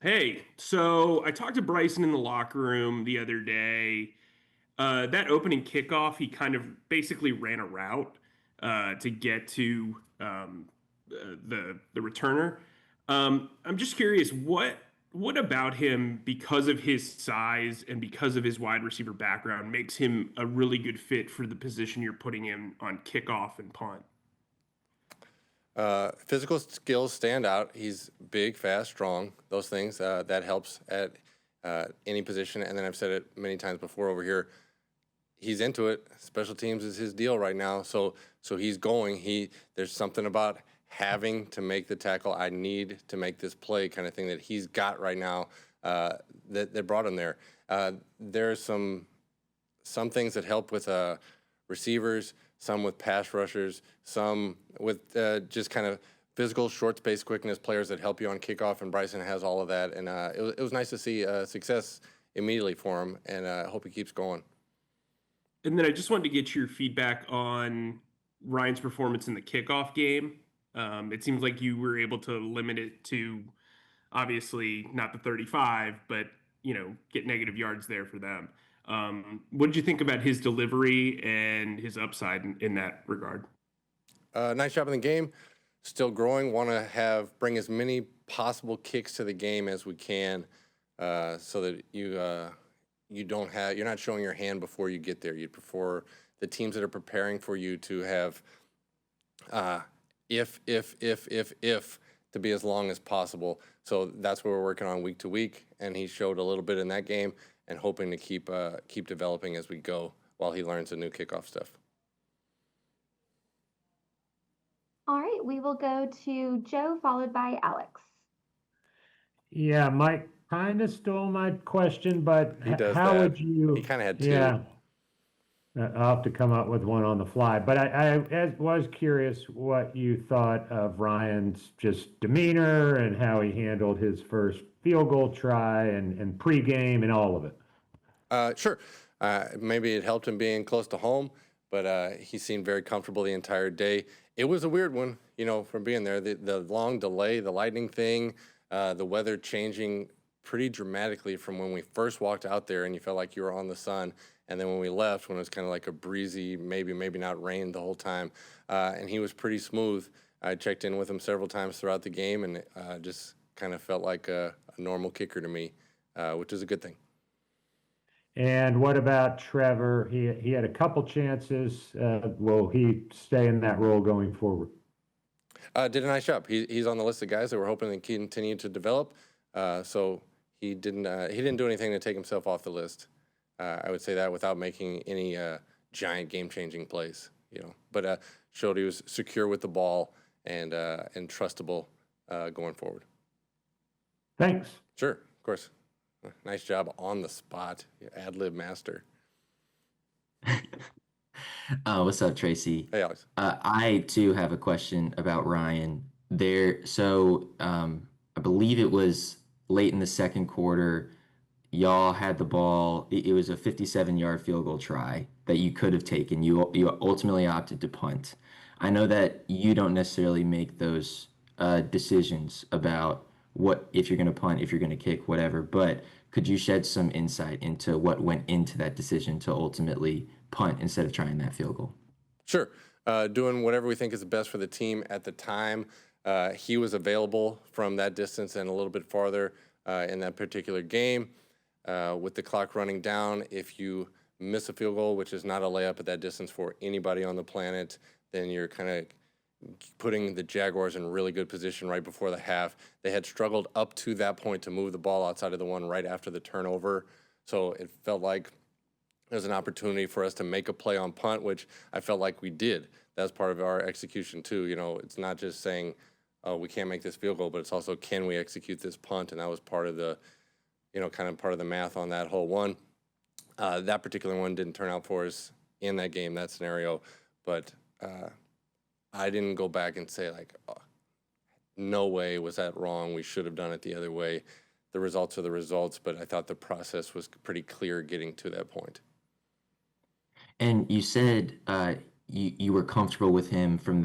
Hey, so I talked to Bryson in the locker room the other day. That opening kickoff, he kind of basically ran a route to get to the returner. I'm just curious, what about him, because of his size and because of his wide receiver background, makes him a really good fit for the position you're putting him on kickoff and punt? Physical skills stand out. He's big, fast, strong. Those things that helps at any position. And then I've said it many times before over here. He's into it. Special teams is his deal right now. So he's going. There's something about having to make the tackle. I need to make this play kind of thing that he's got right now. That brought him there. There's some things that help with receivers, some with pass rushers, some with just kind of physical, short space quickness players that help you on kickoff. And Bryson has all of that. And it was nice to see success immediately for him. And I hope he keeps going. And then I just wanted to get your feedback on Ryan's performance in the kickoff game. It seems like you were able to limit it to obviously not the 35, but get negative yards there for them. What did you think about his delivery and his upside in that regard? Nice job in the game. Still growing. Want to bring as many possible kicks to the game as we can, so that you're not showing your hand before you get there. You'd prefer the teams that are preparing for you to have if to be as long as possible. So that's what we're working on week to week, and he showed a little bit in that game, and hoping to keep developing as we go while he learns the new kickoff stuff. All right, we will go to Joe, followed by Alex. Yeah, Mike kind of stole my question, but He does how that. would you? He kind of had two. Yeah, I'll have to come up with one on the fly. But was curious what you thought of Ryan's just demeanor and how he handled his first field goal try and pregame and all of it. Sure. Maybe it helped him being close to home, but he seemed very comfortable the entire day. It was a weird one, from being there. The long delay, the lightning thing, the weather changing pretty dramatically from when we first walked out there and you felt like you were on the sun. And then when we left, when it was kind of like a breezy, maybe not rain the whole time, and he was pretty smooth. I checked in with him several times throughout the game, and just kind of felt like a normal kicker to me, which is a good thing. And what about Trevor? He had a couple chances. Will he stay in that role going forward? Did a nice job. He's on the list of guys that we're hoping to continue to develop. So he didn't do anything to take himself off the list. I would say that without making any giant game-changing plays, But showed he was secure with the ball and trustable going forward. Thanks. Sure, of course. Nice job on the spot, ad-lib master. What's up, Tracy? Hey, Alex. I too have a question about Ryan there. I believe it was late in the second quarter. Y'all had the ball. It was a 57-yard field goal try that you could have taken. You ultimately opted to punt. I know that you don't necessarily make those decisions about what if you're going to punt, if you're going to kick, whatever. But could you shed some insight into what went into that decision to ultimately punt instead of trying that field goal? Sure. Doing whatever we think is the best for the team at the time. He was available from that distance and a little bit farther in that particular game. With the clock running down, if you miss a field goal, which is not a layup at that distance for anybody on the planet, then you're kind of putting the Jaguars in really good position right before the half. They had struggled up to that point to move the ball outside of the one right after the turnover. So it felt like there's an opportunity for us to make a play on punt, which I felt like we did. That's part of our execution too. It's not just saying, oh, we can't make this field goal, but it's also, can we execute this punt? And that was part of the, kind of part of the math on that whole one. That particular one didn't turn out for us in that game, that scenario. But I didn't go back and say, like, oh, no way was that wrong. We should have done it the other way. The results are the results, but I thought the process was pretty clear getting to that point. And you said you were comfortable with him from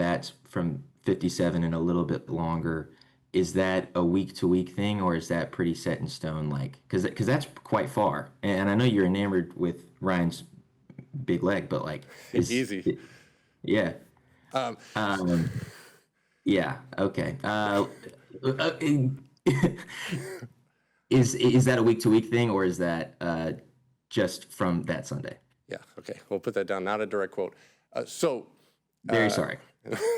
57 and a little bit longer. is that a week to week thing, or is that pretty set in stone? Like, because that's quite far, and I know you're enamored with Ryan's big leg, but like, Easy. yeah, Um, um, yeah, okay. Uh, is that a week to week thing, or is that just from that Sunday? yeah, okay, we'll put that down. Not a direct quote. So, Very sorry.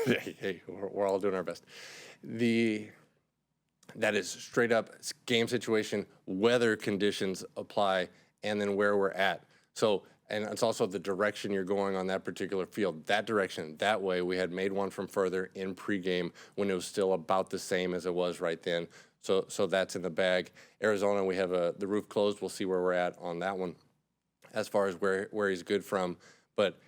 hey, we're all doing our best. That is straight up game situation, weather conditions apply, and then where we're at. So, and it's also the direction you're going on that particular field. That direction, that way, we had made one from further in pregame when it was still about the same as it was right then. So that's in the bag. Arizona, we have the roof closed. We'll see where we're at on that one as far as where he's good from. But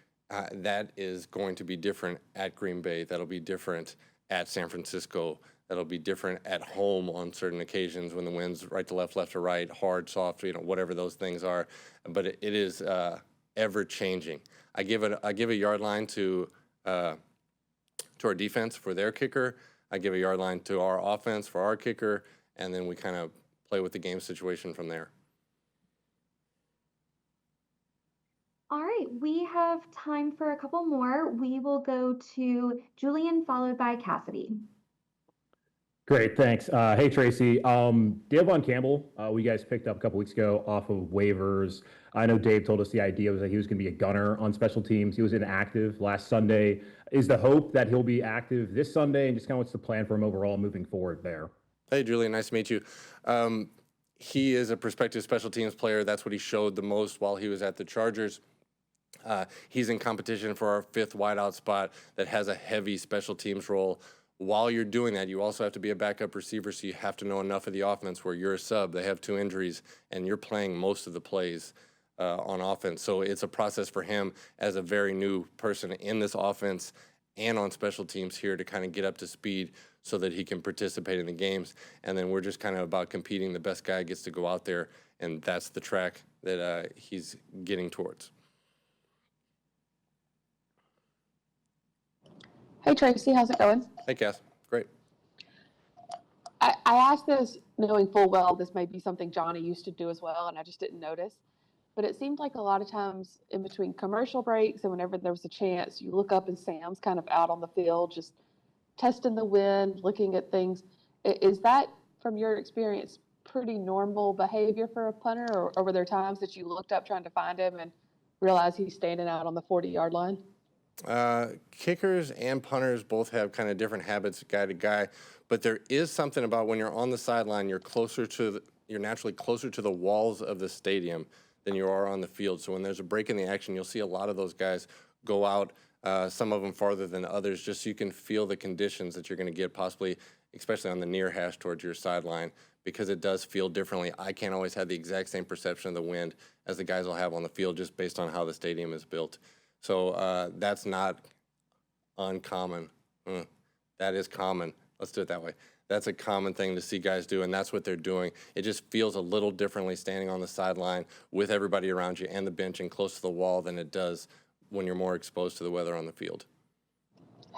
that is going to be different at Green Bay. That'll be different at San Francisco. That'll be different at home on certain occasions when the wind's right to left, left to right, hard, soft, whatever those things are. But it is ever changing. I give a yard line to our defense for their kicker. I give a yard line to our offense for our kicker, and then we kind of play with the game situation from there. All right, we have time for a couple more. We will go to Julian, followed by Cassidy. Great, thanks. Hey, Tracy. Davon Campbell, we guys picked up a couple weeks ago off of waivers. I know Dave told us the idea was that he was going to be a gunner on special teams. He was inactive last Sunday. Is the hope that he'll be active this Sunday, and just kind of what's the plan for him overall moving forward there? Hey, Julian, nice to meet you. He is a prospective special teams player. That's what he showed the most while he was at the Chargers. He's in competition for our fifth wideout spot that has a heavy special teams role. While you're doing that, you also have to be a backup receiver, so you have to know enough of the offense where you're a sub. They have 2 injuries, and you're playing most of the plays on offense. So it's a process for him as a very new person in this offense and on special teams here to kind of get up to speed so that he can participate in the games. And then we're just kind of about competing. The best guy gets to go out there, and that's the track that he's getting towards. Hey, Tracy, how's it going? Hey, Cass. Great. I asked this knowing full well this may be something Johnny used to do as well, and I just didn't notice. But it seemed like a lot of times in between commercial breaks and whenever there was a chance, you look up and Sam's kind of out on the field, just testing the wind, looking at things. Is that, from your experience, pretty normal behavior for a punter, or were there times that you looked up trying to find him and realized he's standing out on the 40-yard line? Kickers and punters both have kind of different habits, guy to guy, but there is something about when you're on the sideline, you're naturally closer to the walls of the stadium than you are on the field. So when there's a break in the action, you'll see a lot of those guys go out, some of them farther than others, just so you can feel the conditions that you're going to get, possibly, especially on the near hash towards your sideline, because it does feel differently. I can't always have the exact same perception of the wind as the guys will have on the field just based on how the stadium is built. So that's not uncommon. That is common. Let's do it that way. That's a common thing to see guys do, and that's what they're doing. It just feels a little differently standing on the sideline with everybody around you and the bench and close to the wall than it does when you're more exposed to the weather on the field.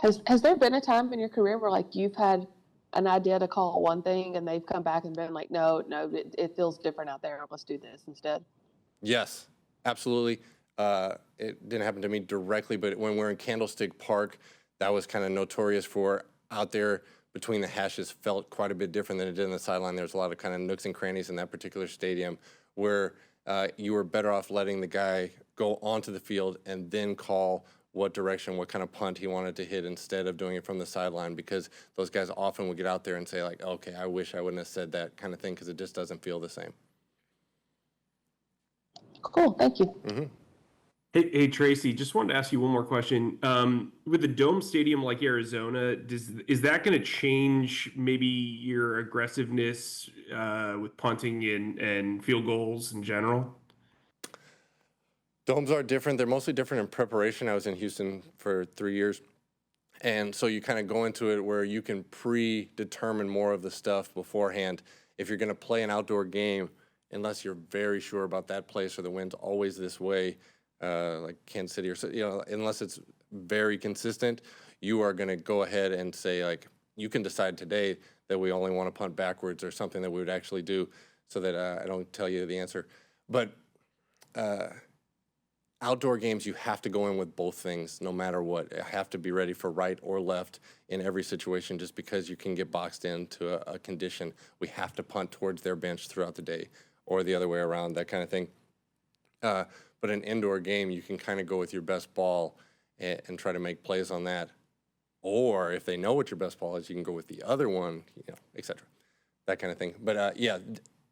Has there been a time in your career where, like, you've had an idea to call one thing and they've come back and been like, no, it feels different out there. Let's do this instead? Yes, absolutely. It didn't happen to me directly, but when we're in Candlestick Park, that was kind of notorious for out there between the hashes felt quite a bit different than it did on the sideline. There's a lot of kind of nooks and crannies in that particular stadium where you were better off letting the guy go onto the field and then call what direction, what kind of punt he wanted to hit instead of doing it from the sideline, because those guys often would get out there and say, like, okay, I wish I wouldn't have said that kind of thing, because it just doesn't feel the same. Cool, thank you. Mm-hmm. Hey, Tracy, just wanted to ask you one more question. With a dome stadium like Arizona, is that going to change maybe your aggressiveness with punting and field goals in general? Domes are different. They're mostly different in preparation. I was in Houston for 3 years. And so you kind of go into it where you can predetermine more of the stuff beforehand. If you're going to play an outdoor game, unless you're very sure about that place or the wind's always this way, like Kansas City, or unless it's very consistent, you are going to go ahead and say, like, you can decide today that we only want to punt backwards or something that we would actually do, so that I don't tell you the answer. But outdoor games, you have to go in with both things no matter what. You have to be ready for right or left in every situation. Just because you can get boxed into a condition, we have to punt towards their bench throughout the day, or the other way around, that kind of thing. But an indoor game, you can kind of go with your best ball and try to make plays on that. Or if they know what your best ball is, you can go with the other one, et cetera, that kind of thing. But yeah,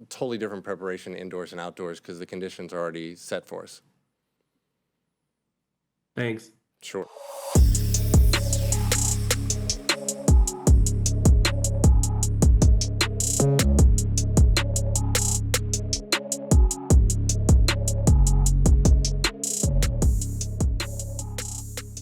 totally different preparation indoors and outdoors because the conditions are already set for us. Thanks. Sure.